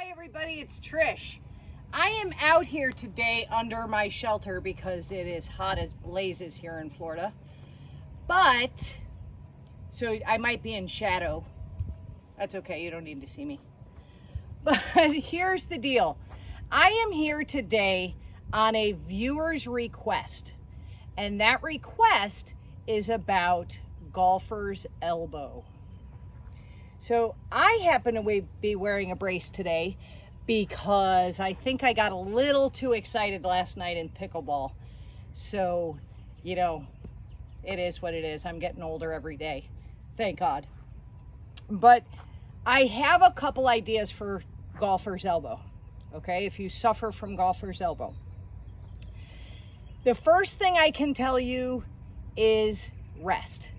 Hi everybody, it's Trish. I am out here today under my shelter because it is hot as blazes here in Florida. So I might be in shadow. That's okay, you don't need to see me. But here's the deal. I am here today on a viewer's request. And that request is about golfer's elbow. So I happen to be wearing a brace today because I think I got a little too excited last night in pickleball. So, you know, it is what it is. I'm getting older every day. Thank God. But I have a couple ideas for golfer's elbow. Okay, if you suffer from golfer's elbow. The first thing I can tell you is rest.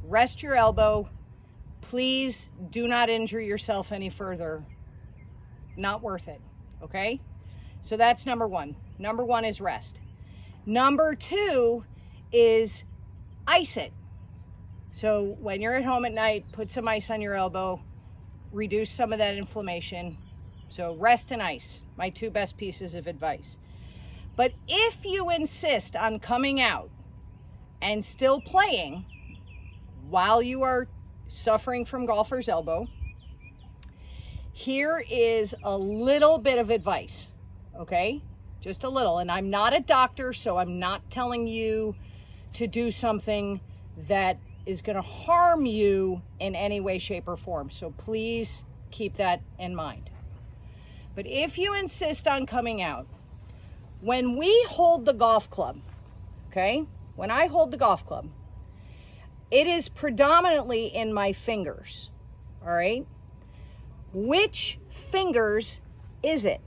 Rest your elbow. Please do not injure yourself any further. Not worth it, okay? So that's number one. Number one is rest. Number two is ice it. So when you're at home at night, put some ice on your elbow, reduce some of that inflammation. So rest and ice, my two best pieces of advice. But if you insist on coming out and still playing while you are suffering from golfer's elbow, here is a little bit of advice, okay? Just a little. And I'm not a doctor, so I'm not telling you to do something that is going to harm you in any way, shape, or form. So please keep that in mind. But if you insist on coming out, when we hold the golf club, okay? When I hold the golf club, it is predominantly in my fingers, all right? Which fingers is it?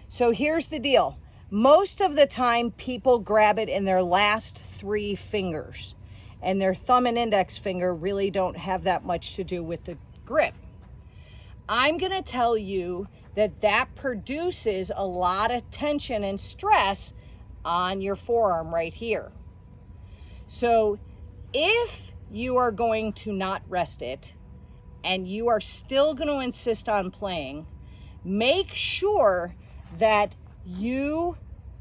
So here's the deal. Most of the time, people grab it in their last three fingers, and their thumb and index finger really don't have that much to do with the grip. I'm gonna tell you that produces a lot of tension and stress on your forearm right here. So if you are going to not rest it and you are still going to insist on playing, make sure that you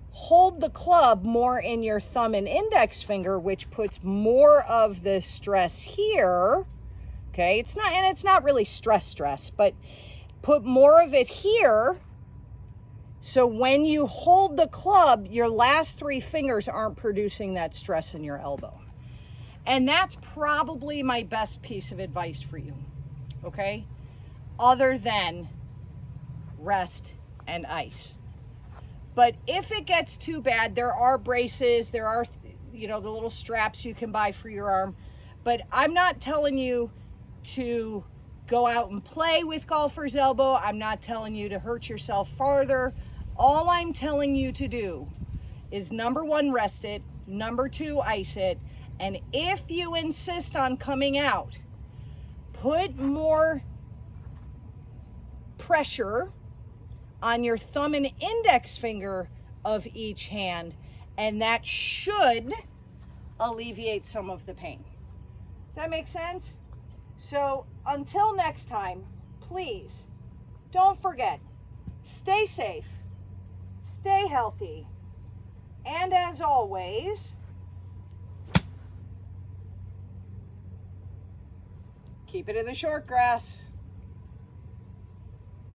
hold the club more in your thumb and index finger, which puts more of the stress here. Okay, it's not really stress, but put more of it here. So when you hold the club, your last three fingers aren't producing that stress in your elbow. And that's probably my best piece of advice for you, okay? Other than rest and ice. But if it gets too bad, there are braces, there are, the little straps you can buy for your arm. But I'm not telling you to go out and play with golfer's elbow. I'm not telling you to hurt yourself farther. All I'm telling you to do is number one, rest it. Number two, ice it. And if you insist on coming out, put more pressure on your thumb and index finger of each hand, and that should alleviate some of the pain. Does that make sense? So until next time, please don't forget, stay safe, stay healthy, and as always, keep it in the short grass.